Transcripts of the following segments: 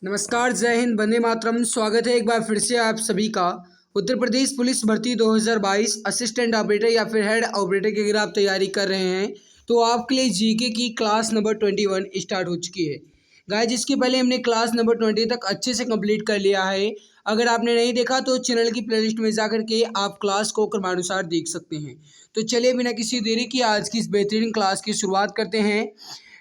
नमस्कार, जय हिंद, वंदे मातरम। स्वागत है एक बार फिर से आप सभी का। उत्तर प्रदेश पुलिस भर्ती 2022 असिस्टेंट ऑपरेटर या फिर हेड ऑपरेटर की अगर आप तैयारी कर रहे हैं तो आपके लिए जीके की क्लास नंबर 21 स्टार्ट हो चुकी है। गाइस, जिसके पहले हमने क्लास नंबर 20 तक अच्छे से कंप्लीट कर लिया है। अगर आपने नहीं देखा तो चैनल की प्लेलिस्ट में जाकर के आप क्लास को क्रमानुसार देख सकते हैं। तो चलिए बिना किसी देरी की आज की इस बेहतरीन क्लास की शुरुआत करते हैं।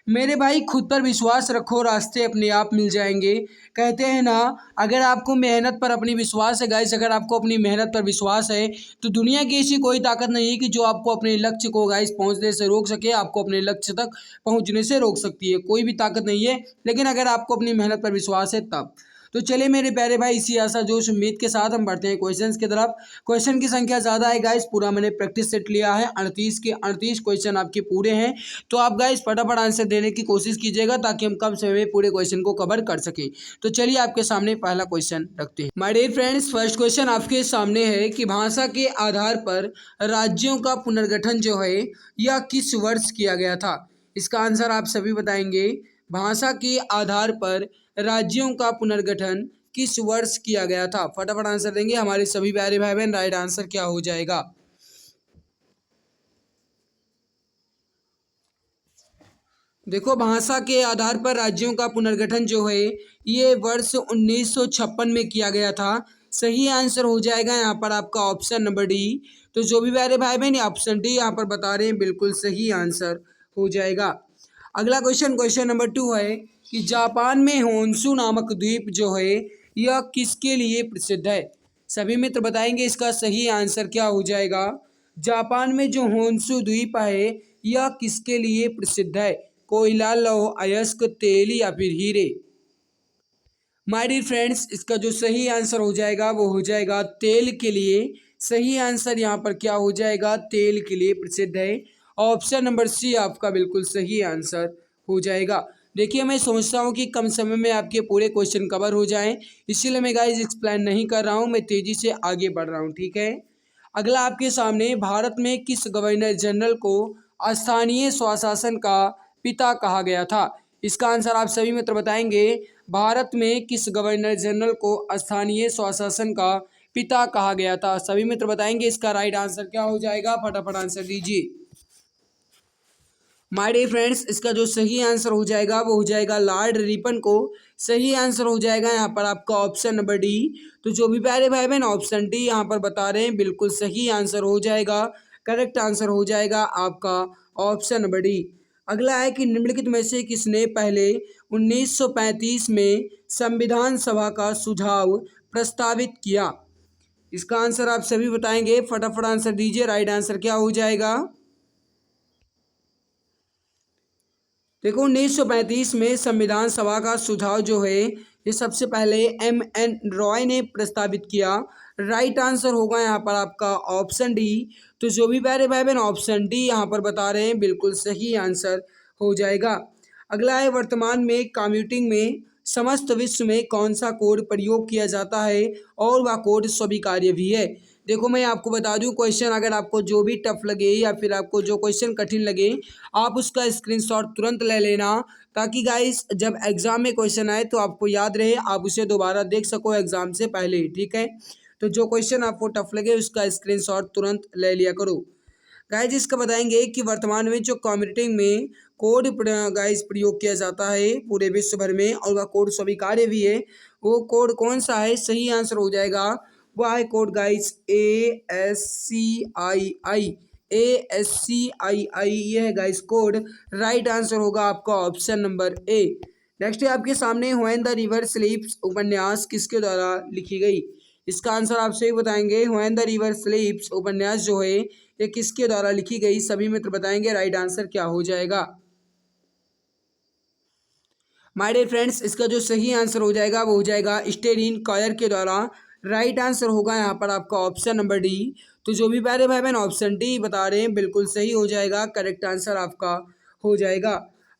मेरे भाई, खुद पर विश्वास रखो, रास्ते अपने आप मिल जाएंगे। कहते हैं ना, अगर आपको मेहनत पर अपनी विश्वास है गाइस, अगर आपको अपनी मेहनत पर विश्वास है तो दुनिया की ऐसी कोई ताकत नहीं है कि जो आपको अपने लक्ष्य को गाइस पहुंचने से रोक सके, आपको अपने लक्ष्य तक पहुंचने से रोक सकती है। कोई भी ताकत नहीं है, लेकिन अगर आपको अपनी मेहनत पर विश्वास है तब। तो चलिए मेरे प्यारे भाई, इसी आशा जोश उम्मीद के साथ हम बढ़ते हैं क्वेश्चंस की तरफ। क्वेश्चन की संख्या ज़्यादा है गाइस, पूरा मैंने प्रैक्टिस सेट लिया है। 38 के 38 क्वेश्चन आपके पूरे हैं। तो आप गाइस फटाफट आंसर देने की कोशिश कीजिएगा ताकि हम कम समय में पूरे क्वेश्चन को कवर कर सकें। तो चलिए आपके सामने पहला क्वेश्चन रखते हैं। My dear friends, first question आपके सामने है कि भाषा के आधार पर राज्यों का पुनर्गठन जो है यह किस वर्ष किया गया था। इसका आंसर आप सभी बताएंगे। भाषा के आधार पर राज्यों का पुनर्गठन किस वर्ष किया गया था। फटाफट आंसर देंगे हमारे सभी प्यारे भाई बहन। राइट आंसर क्या हो जाएगा? देखो, भाषा के आधार पर राज्यों का पुनर्गठन जो है ये वर्ष 1956 में किया गया था। सही आंसर हो जाएगा यहाँ पर आपका ऑप्शन नंबर डी। तो जो भी प्यारे भाई बहन ऑप्शन डी यहाँ पर बता रहे हैं, बिल्कुल सही आंसर हो जाएगा। अगला क्वेश्चन, क्वेश्चन नंबर 2 है कि जापान में होन्शु नामक द्वीप जो है यह किसके लिए प्रसिद्ध है। सभी मित्र बताएंगे इसका सही आंसर क्या हो जाएगा। जापान में जो होन्शु द्वीप है यह किसके लिए प्रसिद्ध है। कोयला, लौह अयस्क, तेल या फिर हीरे। माय डियर फ्रेंड्स, इसका जो सही आंसर हो जाएगा वो हो जाएगा तेल के लिए। सही आंसर यहाँ पर क्या हो जाएगा? तेल के लिए प्रसिद्ध है। ऑप्शन नंबर सी आपका बिल्कुल सही आंसर हो जाएगा। देखिए, मैं सोचता हूँ कि कम समय में आपके पूरे क्वेश्चन कवर हो जाएं, इसीलिए मैं गाइस एक्सप्लेन नहीं कर रहा हूँ, मैं तेजी से आगे बढ़ रहा हूँ। ठीक है। अगला आपके सामने, भारत में किस गवर्नर जनरल को स्थानीय स्वशासन का पिता कहा गया था। इसका आंसर आप सभी मित्र बताएंगे। भारत में किस गवर्नर जनरल को स्थानीय स्वशासन का पिता कहा गया था। सभी मित्र बताएंगे इसका राइट आंसर क्या हो जाएगा। फटाफट आंसर दीजिए। माय डियर फ्रेंड्स, इसका जो सही आंसर हो जाएगा वो हो जाएगा लॉर्ड रिपन को। सही आंसर हो जाएगा यहाँ पर आपका ऑप्शन नंबर डी। तो जो भी प्यारे भाई बहन ऑप्शन डी यहाँ पर बता रहे हैं, बिल्कुल सही आंसर हो जाएगा। करेक्ट आंसर हो जाएगा आपका ऑप्शन नंबर डी। अगला है कि निम्नलिखित में से किसने पहले 1935 में संविधान सभा का सुझाव प्रस्तावित किया। इसका आंसर आप सभी बताएंगे। फटाफट आंसर दीजिए। राइट आंसर क्या हो जाएगा? देखो, 1935 में संविधान सभा का सुझाव जो है ये सबसे पहले M.N. रॉय ने प्रस्तावित किया। राइट आंसर होगा यहाँ पर आपका ऑप्शन डी। तो जो भी प्यारे भाई बहन ऑप्शन डी यहाँ पर बता रहे हैं, बिल्कुल सही आंसर हो जाएगा। अगला है, वर्तमान में कंप्यूटिंग में समस्त विश्व में कौन सा कोड प्रयोग किया जाता है और वह कोड स्वीकार्य भी है। देखो, मैं आपको बता दूं, क्वेश्चन अगर आपको जो भी टफ लगे या फिर आपको जो क्वेश्चन कठिन लगे, आप उसका स्क्रीनशॉट तुरंत ले लेना ताकि गाइस जब एग्जाम में क्वेश्चन आए तो आपको याद रहे, आप उसे दोबारा देख सको एग्जाम से पहले। ठीक है। तो जो क्वेश्चन आपको टफ लगे उसका स्क्रीनशॉट तुरंत ले लिया करो। गाइस, इसका बताएंगे कि वर्तमान में जो कंप्यूटिंग में कोड गाइस प्रयोग किया जाता है पूरे विश्व भर में और वह कोड स्वीकार्य भी है, वो कोड कौन सा है। सही आंसर हो जाएगा वह है कोड गाइस ASCII। ASCII ये है गाइस कोड। राइट आंसर होगा आपका ऑप्शन नंबर ए। नेक्स्ट है आपके सामने, व्हेन द रिवर स्लीप्स उपन्यास किसके द्वारा लिखी गई। इसका आंसर आप सही बताएंगे। व्हेन द रिवर स्लीप्स उपन्यास जो है ये किसके द्वारा लिखी गई। सभी मित्र बताएंगे राइट आंसर क्या हो जाएगा। माय डियर फ्रेंड्स, इसका जो सही आंसर हो जाएगा वो हो जाएगा स्टेरिन कॉयर के द्वारा। राइट आंसर होगा यहाँ पर आपका ऑप्शन नंबर डी। तो जो भी प्यारे भाई बहन ऑप्शन डी बता रहे हैं, बिल्कुल सही हो जाएगा। करेक्ट आंसर आपका हो जाएगा।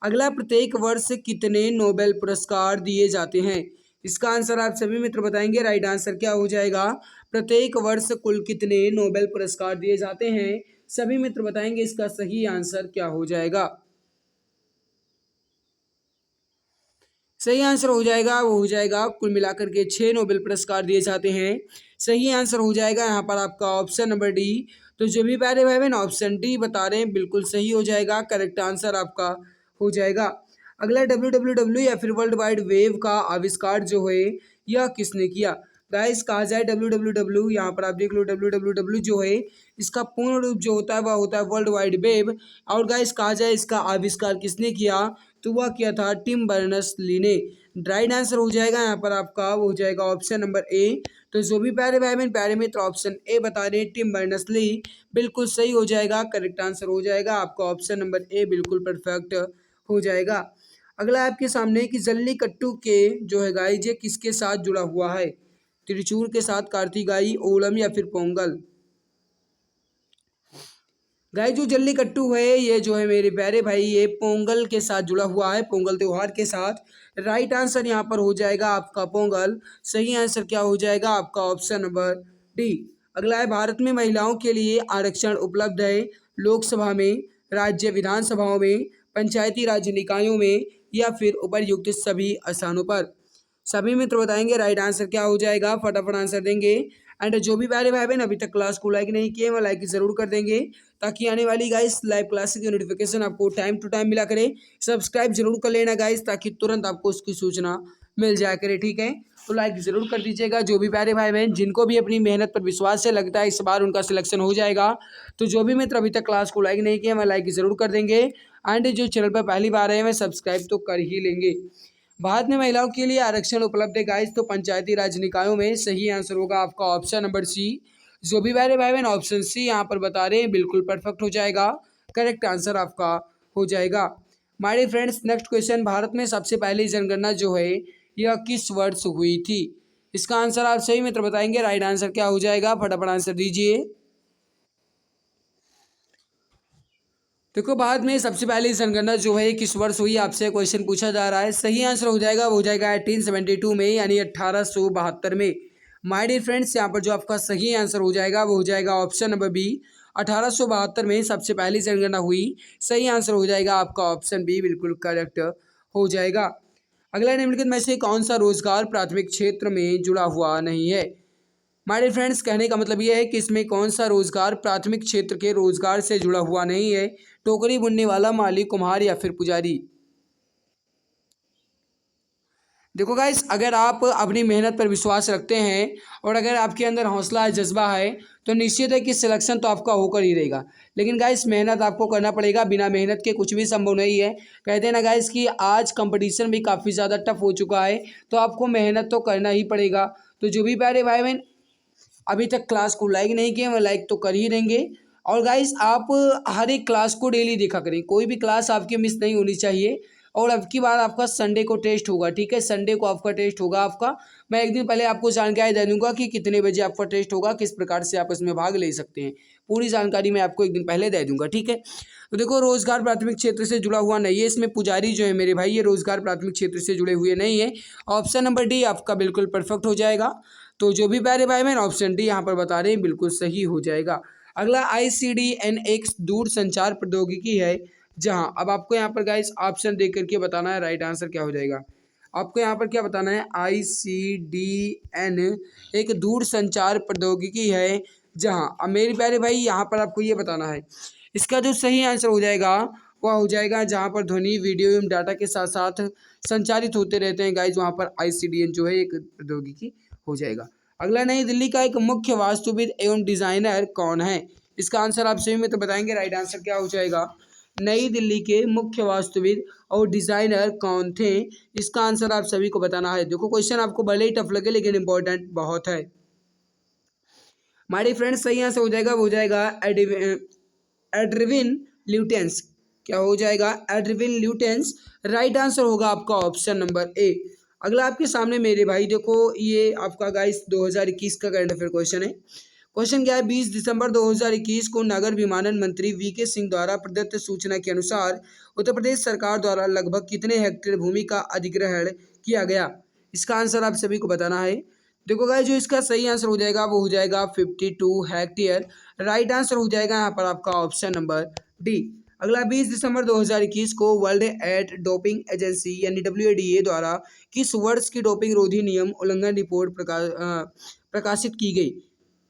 अगला, प्रत्येक वर्ष कितने नोबेल पुरस्कार दिए जाते हैं। इसका आंसर आप सभी मित्र बताएंगे। राइट आंसर क्या हो जाएगा। प्रत्येक वर्ष कुल कितने नोबेल पुरस्कार दिए जाते हैं। सभी मित्र बताएंगे इसका सही आंसर क्या हो जाएगा। सही आंसर हो जाएगा वो हो जाएगा कुल मिलाकर के 6 नोबेल पुरस्कार दिए जाते हैं। सही आंसर हो जाएगा यहाँ पर आपका ऑप्शन नंबर डी। तो जो भी प्यारे भाई बहन ऑप्शन डी बता रहे हैं बिल्कुल सही हो जाएगा, करेक्ट आंसर आपका हो जाएगा। अगला डब्ल्यू या फिर वर्ल्ड वाइड वेब का आविष्कार जो है यह किसने किया। गाइस कहा जाए डब्ल्यू यहाँ पर आप देख लो डब्ल्यू जो है इसका पूर्ण रूप जो होता है वह होता है वर्ल्ड वाइड वेब। और गाइस कहा जाए इसका आविष्कार किसने किया, तो वह किया था टिम बर्नर्स ली ने। राइट आंसर हो जाएगा यहाँ पर आपका वो हो जाएगा ऑप्शन नंबर ए। तो जो भी प्यारे भाई बहन प्यारे मित्र ऑप्शन ए बता रहे हैं टिम बर्नर्स ली बिल्कुल सही हो जाएगा, करेक्ट आंसर हो जाएगा आपका ऑप्शन नंबर ए बिल्कुल परफेक्ट हो जाएगा। अगला आपके सामने कि जल्लीकट्टू के जो है गाइस ये किसके साथ जुड़ा हुआ है, त्रिचूर के साथ, कार्तिकाई, ओलम या फिर पोंगल। गाइस जो जल्लीकट्टू है ये जो है मेरे प्यारे भाई ये पोंगल के साथ जुड़ा हुआ है, पोंगल त्योहार के साथ। राइट आंसर यहाँ पर हो जाएगा आपका पोंगल। सही आंसर क्या हो जाएगा आपका ऑप्शन नंबर डी। अगला है भारत में महिलाओं के लिए आरक्षण उपलब्ध है लोकसभा में, राज्य विधानसभाओं में, पंचायती राज निकायों में या फिर उपर्युक्त सभी स्थानों पर। सभी मित्र बताएंगे राइट आंसर क्या हो जाएगा, फटाफट आंसर देंगे। एंड जो भी प्यारे भाई बहन अभी तक क्लास को लाइक नहीं किए वो लाइक जरूर कर देंगे ताकि आने वाली गाइस लाइव क्लासेस की नोटिफिकेशन आपको टाइम टू टाइम मिला करे। सब्सक्राइब जरूर कर लेना गाइस ताकि तुरंत आपको उसकी सूचना मिल जाया करे, ठीक है। तो लाइक जरूर कर दीजिएगा जो भी प्यारे भाई बहन जिनको भी अपनी मेहनत पर विश्वास से लगता है इस बार उनका सिलेक्शन हो जाएगा। तो जो भी मित्र अभी तक क्लास को लाइक नहीं किया वह लाइक जरूर कर देंगे। एंड जो चैनल पर पहली बार आए हैं वह सब्सक्राइब तो कर ही लेंगे। भारत में महिलाओं के लिए आरक्षण उपलब्ध है गाइस तो पंचायती राज निकायों में। सही आंसर होगा आपका ऑप्शन नंबर सी। जो भी प्यारे भाई बहन ऑप्शन सी यहाँ पर बता रहे हैं बिल्कुल परफेक्ट हो जाएगा, करेक्ट आंसर आपका हो जाएगा। My friends next question, Bharat में सबसे पहली जनगणना जो है यह किस वर्ष हुई थी। इसका आंसर आप सही मित्र बताएंगे, राइट आंसर क्या हो जाएगा, फटाफट आंसर दीजिए। देखो भारत में सबसे पहली जनगणना जो है किस वर्ष हुई आपसे क्वेश्चन पूछा जा रहा है। सही आंसर हो जाएगा वो हो जाएगा 1872 में यानी 1872 में। माय डियर फ्रेंड्स यहाँ पर जो आपका सही आंसर हो जाएगा वो हो जाएगा ऑप्शन नंबर बी। 1872 में सबसे पहली जनगणना हुई। सही आंसर हो जाएगा आपका ऑप्शन बी बिल्कुल करेक्ट हो जाएगा। अगला निम्नलिखित में से कौन सा रोजगार प्राथमिक क्षेत्र में जुड़ा हुआ नहीं है। माय डियर फ्रेंड्स कहने का मतलब ये है कि इसमें कौन सा रोजगार प्राथमिक क्षेत्र के रोजगार से जुड़ा हुआ नहीं है। टोकरी बुनने वाला, माली, कुम्हार या फिर पुजारी। देखो गाइस अगर आप अपनी मेहनत पर विश्वास रखते हैं और अगर आपके अंदर हौसला है, जज्बा है तो निश्चित है कि सिलेक्शन तो आपका होकर ही रहेगा। लेकिन गाइस मेहनत आपको करना पड़ेगा, बिना मेहनत के कुछ भी संभव नहीं है। कहते हैं ना गाइस कि आज कंपटीशन भी काफ़ी ज़्यादा टफ हो चुका है तो आपको मेहनत तो करना ही पड़ेगा। तो जो भी प्यारे भाई बहन अभी तक क्लास को लाइक नहीं किए वो लाइक तो कर ही देंगे। और गाइस आप हर एक क्लास को डेली देखा करें, कोई भी क्लास आपकी मिस नहीं होनी चाहिए। और अब की बार आपका संडे को टेस्ट होगा, ठीक है, संडे को आपका टेस्ट होगा आपका। मैं एक दिन पहले आपको जानकारी दे दूंगा कि कितने बजे आपका टेस्ट होगा, किस प्रकार से आप इसमें भाग ले सकते हैं, पूरी जानकारी मैं आपको एक दिन पहले दे दूंगा, ठीक है। तो देखो रोजगार प्राथमिक क्षेत्र से जुड़ा हुआ नहीं है, इसमें पुजारी जो है मेरे भाई ये रोजगार प्राथमिक क्षेत्र से जुड़े हुए नहीं है। ऑप्शन नंबर डी आपका बिल्कुल परफेक्ट हो जाएगा। तो जो भी प्यारे भाई बहन ऑप्शन डी यहाँ पर बता रहे हैं बिल्कुल सही हो जाएगा। अगला ICDN एक दूर संचार प्रौद्योगिकी है जहाँ, अब आपको यहाँ पर गाइस ऑप्शन देख करके बताना है राइट आंसर क्या हो जाएगा। आपको यहाँ पर क्या बताना है, ICDN एक दूर संचार प्रौद्योगिकी है जहाँ। अब मेरे प्यारे भाई यहाँ पर आपको ये बताना है इसका जो सही आंसर हो जाएगा वह हो जाएगा जहाँ पर ध्वनि, वीडियो एवं डाटा के साथ साथ संचारित होते रहते हैं गाइस, वहाँ पर ICDN जो है एक प्रौद्योगिकी हो जाएगा। अगला नई दिल्ली का एक मुख्य वास्तुविद एवं डिजाइनर कौन है। इसका आंसर आप सही में तो बताएंगे, राइट आंसर क्या हो जाएगा। नई दिल्ली के मुख्य वास्तुविद और डिजाइनर कौन थे, इसका आंसर आप सभी को बताना है। देखो क्वेश्चन आपको भले ही टफ लगे लेकिन इंपॉर्टेंट बहुत है। हमारे फ्रेंड्स सही आंसर हो जाएगा वो हो जाएगा एड्रविन ल्यूटेंस। क्या हो जाएगा, एड्रविन ल्यूटेंस। राइट आंसर होगा आपका ऑप्शन नंबर ए। अगला आपके सामने मेरे भाई देखो ये आपका गाइस 2021 का करंट अफेयर क्वेश्चन है। क्वेश्चन क्या है, 20 दिसंबर 2021 को नगर विमानन मंत्री VK सिंह द्वारा प्रदत्त सूचना के अनुसार उत्तर प्रदेश सरकार द्वारा लगभग कितने हेक्टेयर भूमि का अधिग्रहण किया गया। इसका आंसर आप सभी को बताना है। देखो गाइस जो इसका सही आंसर हो जाएगा वो हो जाएगा 52 हेक्टेयर। राइट आंसर हो जाएगा यहाँ पर आपका ऑप्शन नंबर डी। अगला 20 दिसंबर 2021 को वर्ल्ड एट डोपिंग एजेंसी यानी WADA द्वारा किस वर्ष की डोपिंग रोधी नियम उल्लंघन रिपोर्ट प्रकाशित की गई।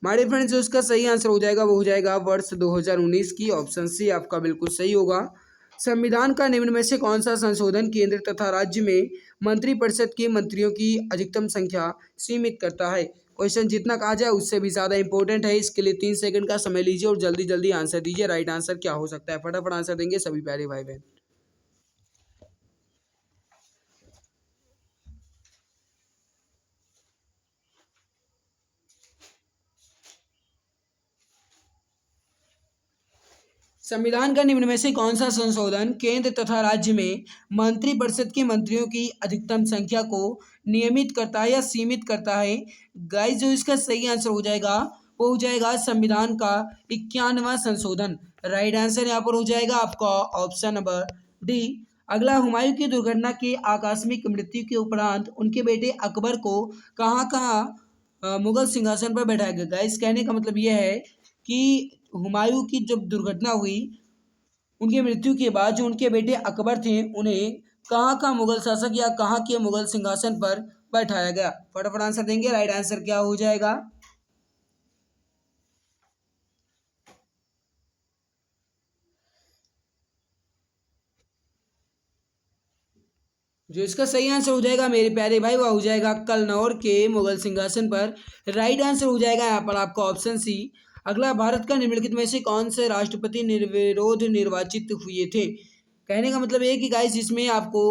हमारे फ्रेंड्स, जो इसका सही आंसर हो जाएगा वो हो जाएगा वर्ष 2019 की। ऑप्शन सी आपका बिल्कुल सही होगा। संविधान का निम्न में से कौन सा संशोधन केंद्र तथा राज्य में मंत्रिपरिषद के मंत्रियों की अधिकतम संख्या सीमित करता है। क्वेश्चन जितना कहा जाए उससे भी ज़्यादा इंपॉर्टेंट है। इसके लिए 3 सेकंड का समय लीजिए और जल्दी जल्दी आंसर दीजिए। राइट आंसर क्या हो सकता है, फटाफट आंसर देंगे सभी प्यारे भाई बहन। संविधान का निम्न में से कौन सा संशोधन केंद्र तथा राज्य में मंत्रिपरिषद के मंत्रियों की अधिकतम संख्या को नियमित करता है या सीमित करता है। गाइस, जो इसका सही आंसर हो जाएगा वो हो जाएगा संविधान का 91वां संशोधन। राइट आंसर यहाँ पर हो जाएगा आपका ऑप्शन नंबर डी। अगला, हुमायूं की दुर्घटना की आकस्मिक मृत्यु के उपरांत उनके बेटे अकबर को कहाँ कहाँ मुगल सिंहासन पर बैठाया गया। गाइस, कहने का मतलब यह है कि हुमायूं की जब दुर्घटना हुई उनकी मृत्यु के बाद जो उनके बेटे अकबर थे उन्हें कहाँ का मुगल शासक या कहाँ के मुगल सिंहासन पर बैठाया गया। फटाफट आंसर देंगे। राइट आंसर क्या हो जाएगा। जो इसका सही आंसर हो जाएगा मेरे प्यारे भाई वह हो जाएगा कलनौर के मुगल सिंहासन पर। राइट आंसर हो जाएगा यहाँ पर आपका ऑप्शन सी। अगला, भारत का निम्नलिखित में से कौन से राष्ट्रपति निर्विरोध निर्वाचित हुए थे। कहने का मतलब ये कि गाइस इसमें आपको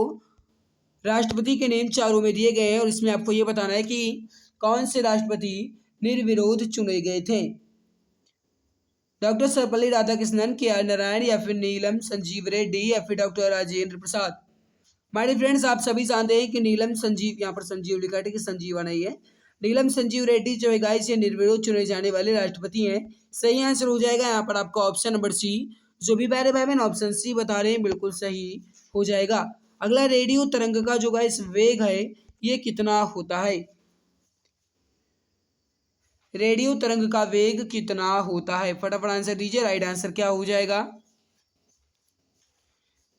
राष्ट्रपति के नेम चारों में दिए गए हैं और इसमें आपको ये बताना है कि कौन से राष्ट्रपति निर्विरोध चुने गए थे। डॉक्टर सर्वपल्ली राधाकृष्णन, KR नारायण या फिर नीलम संजीव रेड्डी या फिर डॉक्टर राजेंद्र प्रसाद। हमारे फ्रेंड्स, आप सभी जानते हैं कि नीलम संजीव, यहाँ पर संजीव लिखा है कि संजीवा नहीं है। नीलम संजीव रेड्डी जो है गाइस ये निर्विरोध चुने जाने वाले राष्ट्रपति हैं। सही आंसर हो जाएगा यहाँ पर आपका ऑप्शन नंबर सी। जो भी प्यारे भाई बहन ऑप्शन सी बता रहे हैं बिल्कुल सही हो जाएगा। अगला, रेडियो तरंग का जो गाइस वेग है ये कितना होता है। रेडियो तरंग का वेग कितना होता है, फटाफट आंसर दीजिए। राइट आंसर क्या हो जाएगा।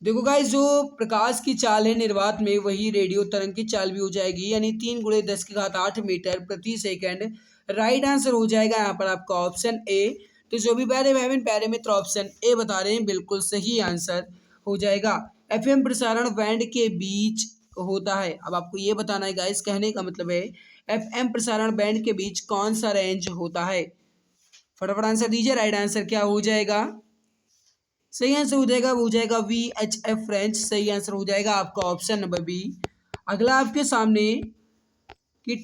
देखो गाइस, जो प्रकाश की चाल है निर्वात में वही रेडियो तरंग की चाल भी हो जाएगी, यानी 3 × 10⁸ मीटर प्रति सेकंड। राइट आंसर हो जाएगा यहाँ पर आपका ऑप्शन ए। तो जो भी प्यारे भाई बहन प्यारे मित्र ऑप्शन ए बता रहे हैं बिल्कुल सही आंसर हो जाएगा। FM प्रसारण बैंड के बीच होता है। अब आपको ये बताना है गाइस, कहने का मतलब है FM प्रसारण बैंड के बीच कौन सा रेंज होता है। फटाफट आंसर दीजिए। राइट आंसर क्या हो जाएगा। सही आंसर हो जाएगा वो हो जाएगा VHF रेंज। सही आंसर हो जाएगा आपका ऑप्शन नंबर बी। अगला आपके सामने कि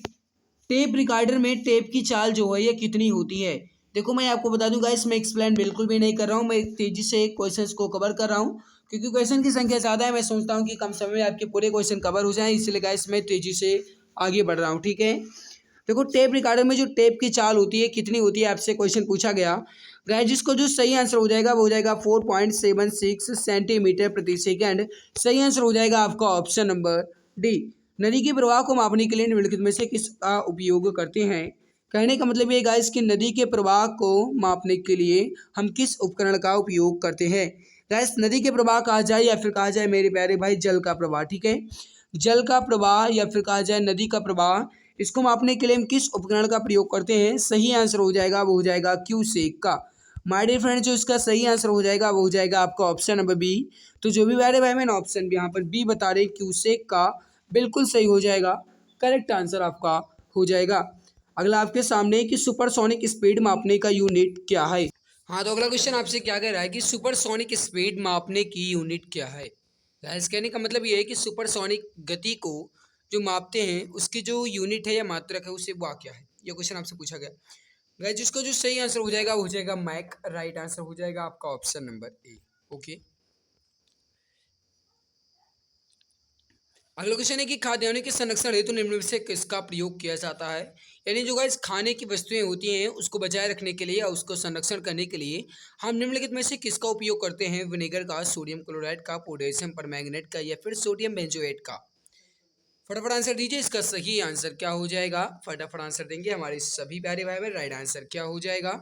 टेप रिकॉर्डर में टेप की चाल जो है ये कितनी होती है। देखो, मैं आपको बता दूं गाइस, मैं एक्सप्लेन बिल्कुल भी नहीं कर रहा हूँ, मैं तेजी से क्वेश्चंस को कवर कर रहा हूँ क्योंकि क्वेश्चन की संख्या ज़्यादा है। मैं सोचता हूँ कि कम समय में आपके पूरे क्वेश्चन कवर हो जाएं, इसलिए गाइस मैं तेजी से आगे बढ़ रहा हूँ। ठीक है, देखो टेप रिकॉर्डर में जो टेप की चाल होती है कितनी होती है, आपसे क्वेश्चन पूछा गया। गाइस, जिसको जो सही आंसर हो जाएगा वो हो जाएगा 4.76 सेंटीमीटर प्रति सेकंड। सही आंसर हो जाएगा आपका ऑप्शन नंबर डी। नदी के प्रवाह को मापने के लिए निम्नलिखित में से किसका उपयोग करते हैं। कहने का मतलब ये गाइस कि नदी के प्रवाह को मापने के लिए हम किस उपकरण का उपयोग करते हैं। गाइस, नदी के प्रवाह कहा जाए या फिर कहा जाए मेरे प्यारे भाई जल का प्रवाह। ठीक है, जल का प्रवाह या फिर कहा जाए नदी का प्रवाह, इसको मापने के लिए हम किस उपकरण का प्रयोग करते हैं। सही आंसर हो जाएगा वो हो जाएगा क्यूसेक का। माय डियर फ्रेंड, जो इसका सही आंसर हो जाएगा वो हो जाएगा आपका ऑप्शन नंबर बी। तो जो भी प्यारे भाई मैंने ऑप्शन यहाँ पर बी बता रहे क्यूसेक का बिल्कुल सही हो जाएगा, करेक्ट आंसर आपका हो जाएगा। अगला आपके सामने कि सुपरसोनिक स्पीड मापने का यूनिट क्या है। हाँ, तो अगला क्वेश्चन आपसे क्या कह रहा है कि सुपरसोनिक स्पीड मापने की यूनिट क्या है। गाइस, कहने का मतलब ये है कि सुपरसोनिक गति को जो मापते हैं उसकी जो यूनिट है या मात्रक है उसे वो क्या है। ये क्वेश्चन आपसे पूछा गया। गाइस, जिसको जो सही आंसर हो जाएगा वो हो जाएगा मैक। राइट आंसर हो जाएगा आपका ऑप्शन नंबर ए। ओके, अगला क्वेश्चन है कि खाद्यान्नों के संरक्षण हेतु निम्न में से किसका प्रयोग किया जाता है। यानी जो गाइस खाने की वस्तुएं होती हैं उसको बचाए रखने के लिए या उसको संरक्षण करने के लिए हम निम्नलिखित में से किसका उपयोग करते हैं। विनेगर का, सोडियम क्लोराइड का, पोटेशियम परमैंगनेट का या फिर सोडियम बेंजोएट का। फटाफट आंसर दीजिए, इसका सही आंसर क्या हो जाएगा। फटाफट आंसर देंगे हमारे सभी प्यारे भाई बहन। राइट आंसर क्या हो जाएगा।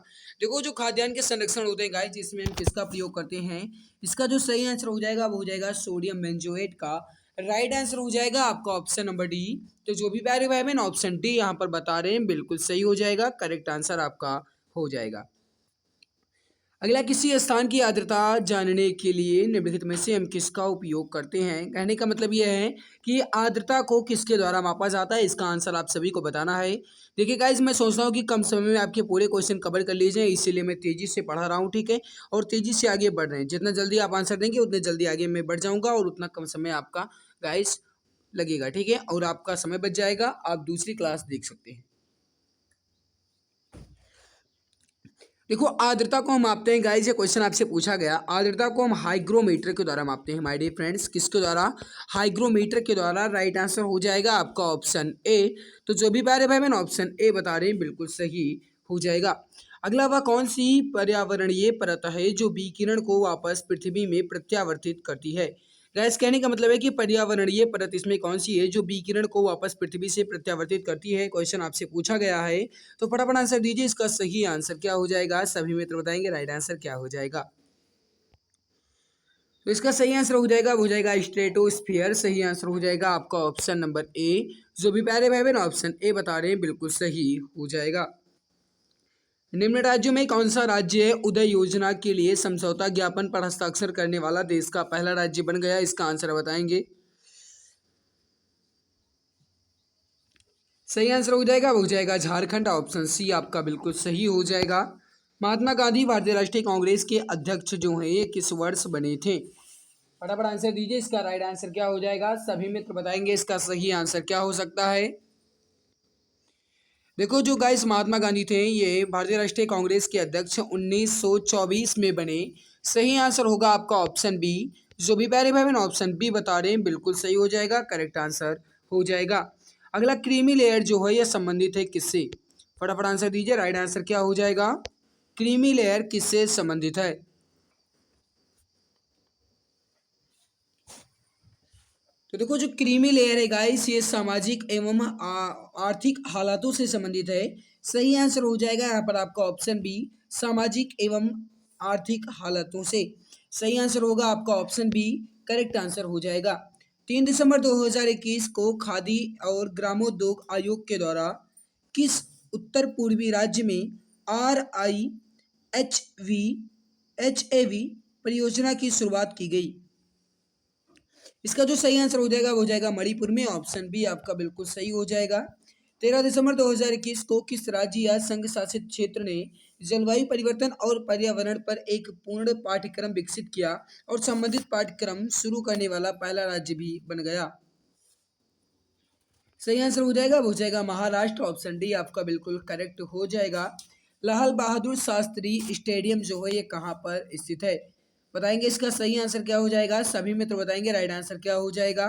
देखो जो खाद्यान्न के संरक्षण होते हैं गाइस, इसमें हम किसका प्रयोग करते हैं, इसका जो सही आंसर हो जाएगा वो हो जाएगा सोडियम बेंजोएट का। राइट आंसर हो जाएगा आपका ऑप्शन नंबर डी। तो जो भी प्यारे भाई बहन ऑप्शन डी यहाँ पर बता रहे हैं बिल्कुल सही हो जाएगा, करेक्ट आंसर आपका हो जाएगा। अगला, किसी स्थान की आर्द्रता जानने के लिए निम्नलिखित में से हम किसका उपयोग करते हैं। कहने का मतलब यह है कि आर्द्रता को किसके द्वारा मापा जाता है, इसका आंसर आप सभी को बताना है। देखिए गाइज, मैं सोच रहा हूँ कि कम समय में आपके पूरे क्वेश्चन कवर कर लीजिए, इसीलिए मैं तेजी से पढ़ा रहा हूँ, ठीक है, और तेजी से आगे बढ़ रहे हैं। जितना जल्दी आप आंसर देंगे उतने जल्दी आगे मैं बढ़ जाऊँगा और उतना कम समय आपका गाइज लगेगा, ठीक है, और आपका समय बच जाएगा, आप दूसरी क्लास देख सकते हैं। देखो आर्द्रता को हम मापते हैं गाइस, ये क्वेश्चन आपसे पूछा गया। आर्द्रता को हम हाइग्रोमीटर के द्वारा मापते हैं माय डियर फ्रेंड्स। किसके द्वारा, हाइग्रोमीटर के द्वारा। राइट आंसर हो जाएगा आपका ऑप्शन ए। तो जो भी प्यारे भाई मैंने ऑप्शन ए बता रहे हैं बिल्कुल सही हो जाएगा। अगला, वह कौन सी पर्यावरणीय परत है जो विकिरण को वापस पृथ्वी में प्रत्यावर्तित करती है। गैस, कहने का मतलब है कि पर्यावरणीय परत इसमें कौन सी है जो विकिरण को वापस पृथ्वी से प्रत्यावर्तित करती है, क्वेश्चन आपसे पूछा गया है। तो फटाफट आंसर दीजिए, इसका सही आंसर क्या हो जाएगा, सभी मित्र बताएंगे राइट आंसर क्या हो जाएगा। तो इसका सही आंसर हो जाएगा, हो जाएगा स्ट्रेटोस्फीयर। सही आंसर हो जाएगा आपका ऑप्शन नंबर ए। जो भी प्यारे भाई बहन ऑप्शन ए बता रहे हैं बिल्कुल सही हो जाएगा। निम्न राज्यों में कौन सा राज्य उदय योजना के लिए समझौता ज्ञापन पर हस्ताक्षर करने वाला देश का पहला राज्य बन गया, इसका आंसर बताएंगे। सही आंसर हो जाएगा, हो जाएगा झारखंड। ऑप्शन सी आपका बिल्कुल सही हो जाएगा। महात्मा गांधी भारतीय राष्ट्रीय कांग्रेस के अध्यक्ष जो हैं ये किस वर्ष बने थे। फटाफट आंसर दीजिए, इसका राइट आंसर क्या हो जाएगा, सभी मित्र बताएंगे इसका सही आंसर क्या हो सकता है। देखो जो गाइस महात्मा गांधी थे ये भारतीय राष्ट्रीय कांग्रेस के अध्यक्ष 1924 में बने। सही आंसर होगा आपका ऑप्शन बी। जो भी प्यारे भाई बहन ऑप्शन बी बता रहे हैं बिल्कुल सही हो जाएगा, करेक्ट आंसर हो जाएगा। अगला, क्रीमी लेयर जो है यह संबंधित है किससे। फटाफट आंसर दीजिए, राइट आंसर क्या हो जाएगा। क्रीमी लेयर किससे संबंधित है। तो देखो जो क्रीमी लेयर है गाइस ये सामाजिक एवं आर्थिक हालातों से संबंधित है। सही आंसर हो जाएगा यहाँ पर आपका ऑप्शन बी, सामाजिक एवं आर्थिक हालातों से। सही आंसर होगा आपका ऑप्शन बी, करेक्ट आंसर हो जाएगा। 3 दिसंबर 2021 को खादी और ग्रामोद्योग आयोग के द्वारा किस उत्तर पूर्वी राज्य में RIHV परियोजना की शुरुआत की गई। इसका जो सही आंसर हो जाएगा वो हो जाएगा मणिपुर में। ऑप्शन बी आपका बिल्कुल सही हो जाएगा। 13 दिसंबर 2021 को किस राज्य या संघ शासित क्षेत्र ने जलवायु परिवर्तन और पर्यावरण पर एक पूर्ण पाठ्यक्रम विकसित किया और संबंधित पाठ्यक्रम शुरू करने वाला पहला राज्य भी बन गया। सही आंसर हो जाएगा, हो जाएगा महाराष्ट्र। ऑप्शन डी आपका बिल्कुल करेक्ट हो जाएगा। लाल बहादुर शास्त्री स्टेडियम जो है ये कहाँ पर स्थित है, बताएंगे इसका सही आंसर क्या हो जाएगा, सभी मित्र बताएंगे राइट आंसर क्या हो जाएगा।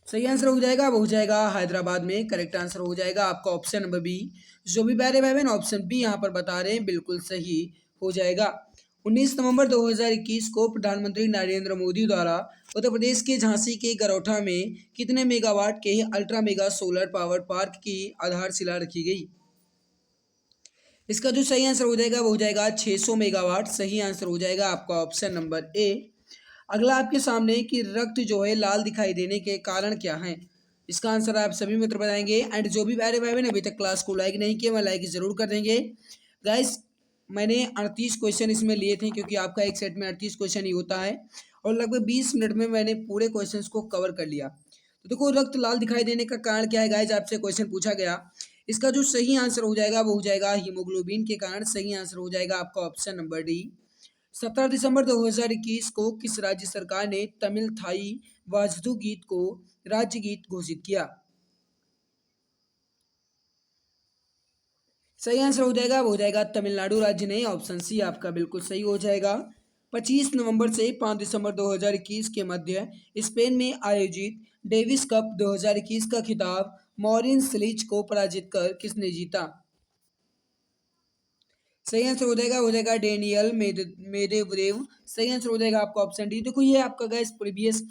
सही आंसर हो जाएगा, वो हो जाएगा हैदराबाद में। करेक्ट आंसर हो जाएगा आपका ऑप्शन नंबर बी। जो भी प्यारे भाई बहन ऑप्शन बी यहाँ पर बता रहे हैं बिल्कुल सही हो जाएगा। 19 नवंबर 2021 को प्रधानमंत्री नरेंद्र मोदी द्वारा उत्तर प्रदेश के झांसी के गरौठा में कितने मेगावाट के ultra mega solar power park की आधारशिला रखी गई। इसका जो सही आंसर हो जाएगा वो हो जाएगा 600 मेगावाट। सही आंसर हो जाएगा आपका ऑप्शन नंबर ए। अगला आपके सामने कि रक्त जो है लाल दिखाई देने के कारण क्या है, इसका आंसर आप सभी मित्र बताएंगे। एंड जो भी प्यारे भाई ने अभी तक क्लास को लाइक नहीं किया वह लाइक जरूर कर देंगे। गाइस मैंने 38 क्वेश्चन इसमें लिए थे क्योंकि आपका एक सेट में 38 क्वेश्चन ही होता है और लगभग 20 मिनट में मैंने पूरे क्वेश्चन को कवर कर लिया। तो देखो रक्त लाल दिखाई देने का कारण क्या है गाइस, आपसे क्वेश्चन पूछा गया। इसका जो सही आंसर हो जाएगा वो हो जाएगा हीमोग्लोबिन के कारण। सही आंसर हो जाएगा आपका ऑप्शन नंबर डी। 17 दिसंबर 2021 को किस राज्य सरकार ने तमिल थाई वाजदू गीत को राज्य गीत घोषित किया। सही आंसर हो जाएगा, वो हो जाएगा तमिलनाडु राज्य ने। ऑप्शन सी आपका बिल्कुल सही हो जाएगा। 25 नवंबर से 5 दिसंबर 2021 के मध्य स्पेन में आयोजित डेविस कप 2021 का खिताब मॉरिन सिलिच को पराजित कर किसने जीता। सही आंसर हो जाएगा डेनियल मेदवेदेव। सही आंसर हो जाएगा आपका ऑप्शन डी। देखो ये आपका गाइस प्रीवियस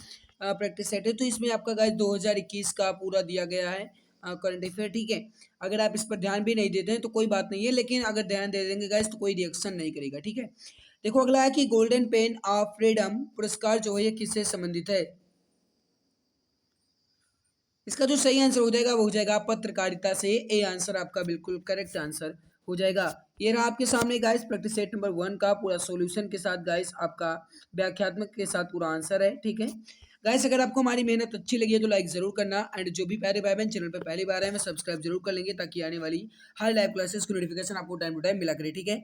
प्रैक्टिस सेट है, तो इसमें आपका गाइस 2021 का पूरा दिया गया है करंट अफेयर, ठीक है। अगर आप इस पर ध्यान भी नहीं देते हैं तो कोई बात नहीं है, लेकिन अगर ध्यान दे देंगे गाइस तो कोई रिएक्शन नहीं करेगा, ठीक है। देखो अगला है कि गोल्डन पेन ऑफ फ्रीडम पुरस्कार जो है ये किससे संबंधित है। इसका जो सही आंसर हो जाएगा वो हो जाएगा पत्रकारिता से। ए आंसर आपका बिल्कुल करेक्ट आंसर हो जाएगा। ये रहा आपके सामने गाइस प्रैक्टिस सेट नंबर 1 का पूरा सॉल्यूशन के साथ गाइस आपका व्याख्यात्मक के साथ पूरा आंसर है, ठीक है। गाइस अगर आपको हमारी मेहनत अच्छी लगी है तो लाइक जरूर करना, एंड जो भी प्यारे भाई बहन चैनल पर पहली बार है मैं सब्सक्राइब जरूर कर लेंगे, ताकि आने वाली हर लाइव क्लासेस की नोटिफिकेशन आपको टाइम टू टाइम मिला करे, ठीक है।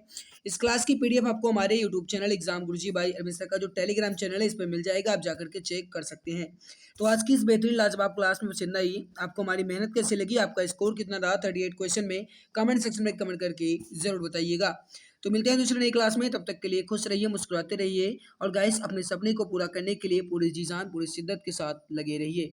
इस क्लास की पीडीएफ आपको हमारे यूट्यूब चैनल एग्जाम गुरुजी भाई अरविंद सर का जो टेलीग्राम चैनल है इस पर मिल जाएगा, आप जाकर के चेक कर सकते हैं। तो आज की इस बेहतरीन लाजवाब क्लास में बस इतना ही। आपको हमारी मेहनत कैसे लगी, आपका स्कोर कितना रहा 38 क्वेश्चन में, कमेंट सेक्शन में कमेंट करके जरूर बताइएगा। तो मिलते हैं दूसरी नई क्लास में, तब तक के लिए खुश रहिए, मुस्कुराते रहिए, और गाइस अपने सपने को पूरा करने के लिए पूरी जी जान पूरी शिद्दत के साथ लगे रहिए।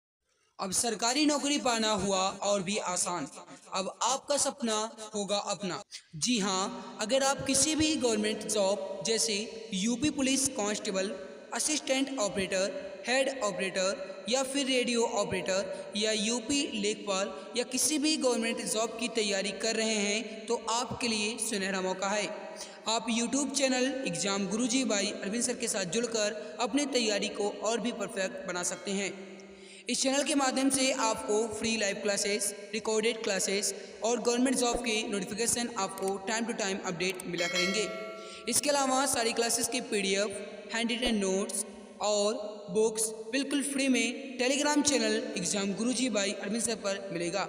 अब सरकारी नौकरी पाना हुआ और भी आसान, अब आपका सपना होगा अपना। जी हाँ, अगर आप किसी भी गवर्नमेंट जॉब जैसे UP police constable, assistant operator, head operator, या फिर रेडियो ऑपरेटर, या यूपी लेखपाल, या किसी भी गवर्नमेंट जॉब की तैयारी कर रहे हैं तो आपके लिए सुनहरा मौका है। आप YouTube channel exam Guruji by Arvind sir के साथ जुड़कर अपनी तैयारी को और भी परफेक्ट बना सकते हैं। इस चैनल के माध्यम से आपको free live classes, recorded classes और गवर्नमेंट जॉब के नोटिफिकेशन आपको टाइम टू टाइम अपडेट मिला करेंगे। इसके अलावा सारी क्लासेस की पीडीएफ, हैंड रिटन नोट्स और बुक्स बिल्कुल फ्री में Telegram channel exam Guruji by Arvind sir पर मिलेगा।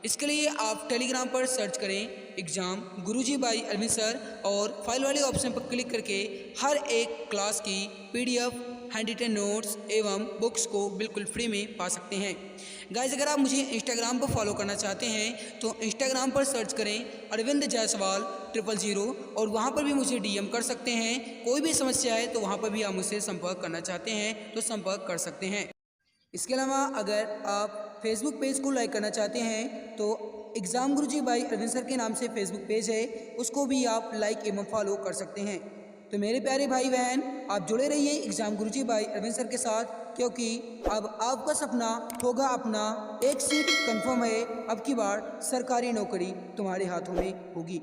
इसके लिए आप टेलीग्राम पर सर्च करें exam Guruji by Arvind sir, और फाइल वाले ऑप्शन पर क्लिक करके हर एक क्लास की पीडीएफ, हैंड रिटन नोट्स एवं बुक्स को बिल्कुल फ्री में पा सकते हैं। गाइज अगर आप मुझे इंस्टाग्राम पर फॉलो करना चाहते हैं तो इंस्टाग्राम पर सर्च करें अरविंद जायसवाल 000, और वहाँ पर भी मुझे डीएम कर सकते हैं। कोई भी समस्या है तो वहाँ पर भी आप मुझसे संपर्क करना चाहते हैं तो संपर्क कर सकते हैं। इसके अलावा अगर आप फेसबुक पेज को लाइक करना चाहते हैं तो exam Guruji by Arvind sir के नाम से फेसबुक पेज है, उसको भी आप लाइक एवं फॉलो कर सकते हैं। तो मेरे प्यारे भाई बहन, आप जुड़े रहिए exam Guruji by Arvind sir के साथ, क्योंकि अब आपका सपना होगा अपना। एक सीट कंफर्म है, अब की बार सरकारी नौकरी तुम्हारे हाथों में होगी।